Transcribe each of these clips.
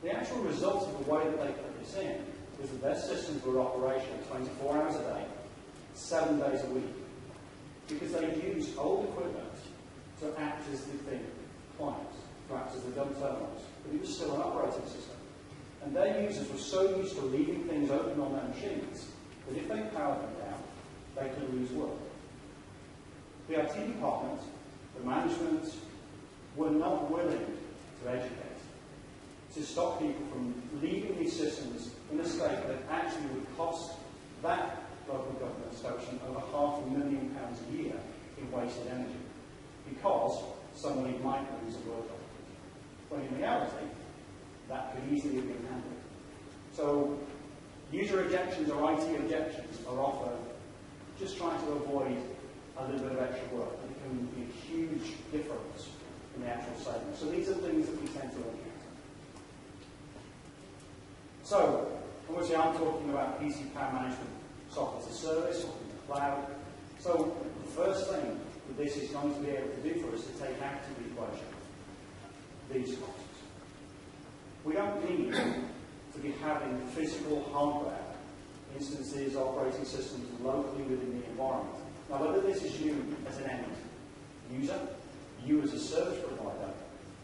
The actual result of the way that they put this in was that their systems were operational 24 hours a day, 7 days a week, because they used old equipment to act as the clients, to act as the dumb terminals, but it was still an operating system. And their users were so used to leaving things open on their machines that if they powered them down, they could lose work. The IT department, the management, were not willing to educate, to stop people from leaving these systems in a state that actually would cost that local government station over £500,000 a year in wasted energy, because somebody might lose a worker. When in reality, that could easily have been handled. So user objections or IT objections are often just trying to avoid a little bit of extra work, and it can be a huge difference in the actual savings. So these are things that we tend to encounter. So, obviously I'm talking about PC power management software as a service, or in the cloud. So the first thing that this is going to be able to do for us is to take out of the equation these costs. We don't need to be having physical hardware instances, operating systems locally within the environment. Now, whether this is you as an end user, you as a service provider,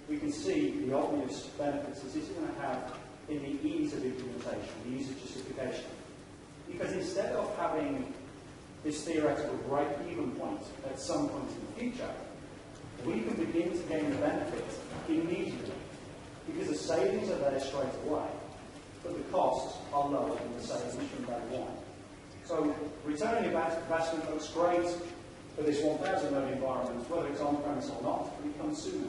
we can see the obvious benefits this is going to have in the ease of implementation, the ease of justification. Because instead of having this theoretical break-even point at some point in the future, we can begin to gain the benefit immediately, because the savings are there straight away, but the costs are lower than the savings from day one. So return on investment looks great for this 1,000 node environment, whether it's on-premise or not, but it comes sooner.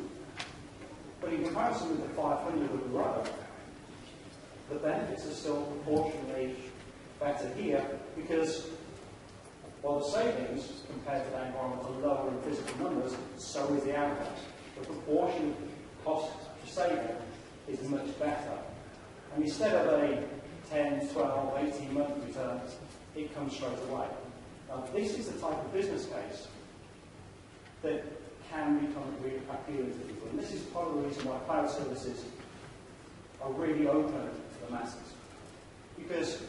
But in comparison with the 500 that we run, the benefits are still proportionally better here, because while the savings compared to that environment are lower in physical numbers, so is the outcome. The proportion cost to saving is much better. And instead of a 10, 12, 18-month return, it comes straight away. Now, this is the type of business case that can become really appealing to people. And this is part of the reason why cloud services are really open to the masses. Because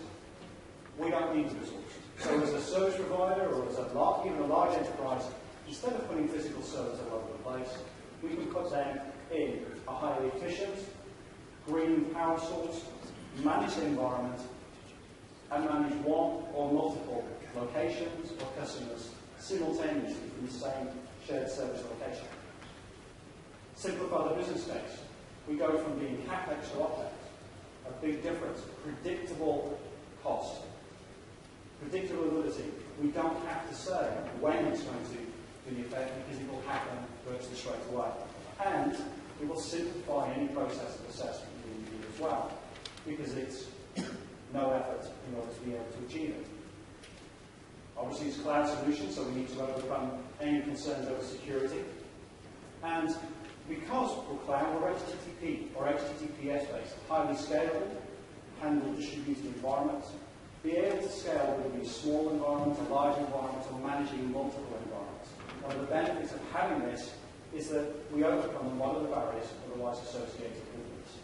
we don't need the resources. So as a service provider or as even a large enterprise, instead of putting physical servers all over the place, we can put them in a highly efficient, green power source, manage the environment, and manage one or multiple locations or customers simultaneously from the same shared service location. Simplify the business case. We go from being CapEx to OpEx. A big difference. Predictable cost. Predictability. We don't have to say when it's going to do the effect, because it will happen virtually straight away. And it will simplify any process of assessment we do as well, because it's no effort in order to be able to achieve it. Obviously, it's a cloud solution, so we need to overcome any concerns over security. And because we're cloud, we're HTTP or HTTPS based, highly scalable, handle distributed environments, be able to scale whether it be a small environment, a large environment, or managing multiple environments. One of the benefits of having this is that we overcome a lot of the barriers otherwise associated with this.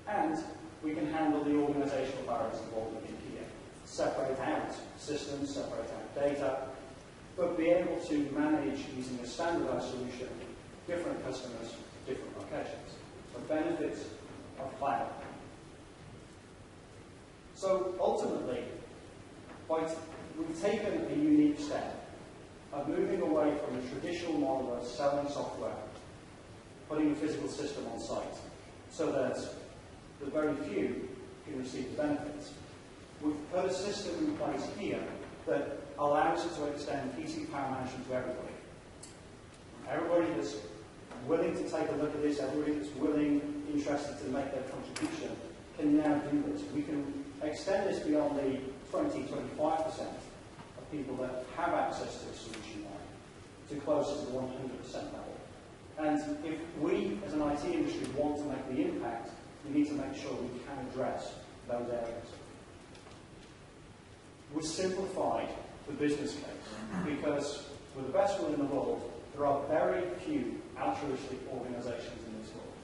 And we can handle the organizational barriers involved in here. Separate out systems, separate out data, but be able to manage using a standardized solution different customers, different locations. The benefits of cloud. So ultimately, we've taken a unique step of moving away from the traditional model of selling software, putting a physical system on site, so that the very few can receive the benefits. We've put a system in place here that allows us to extend PC power management to everybody. Everybody that's willing to take a look at this, everybody that's willing, interested to make their contribution, can now do this. We can extend this beyond the 20-25% of people that have access to the solution now, to closer to the 100% level. And if we, as an IT industry, want to make the impact, we need to make sure we can address those areas. We simplified the business case because, with the best will in the world, there are very few altruistic organizations in this world.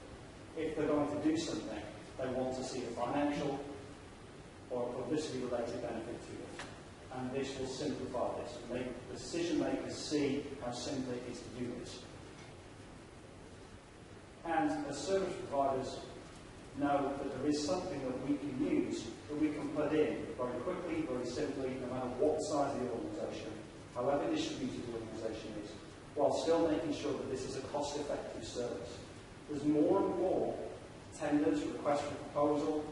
if they're going to do something, they want to see a financial or a publicity-related benefit to it. And this will simplify this, and make the decision makers see how simple it is to do this. And as service providers know that there is something that we can use, that we can put in very quickly, very simply, no matter what size of the organisation, however distributed the organisation is, while still making sure that this is a cost-effective service. There's more and more tenders, requests for proposal,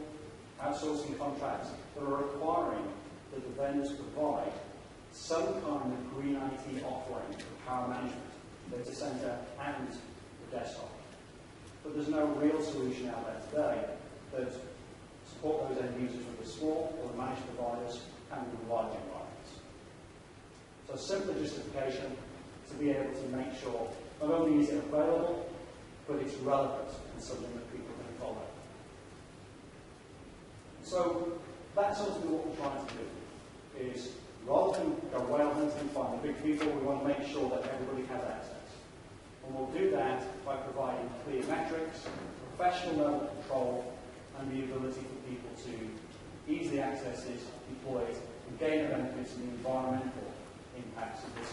outsourcing contracts that are requiring that the vendors provide some kind of green IT offering for power management, data centre and the desktop. But there's no real solution out there today that support those end users with the small or the managed providers and the large environments. So simple justification to be able to make sure not only is it available, but it's relevant and something that people can follow. So that's ultimately what we're trying to do, is rather than go whale hunting and find the big people, we want to make sure that everybody has access. And we'll do that by providing clear metrics, professional level control, and the ability for people to easily access it, deploy it, and gain the benefits and the environmental impacts of this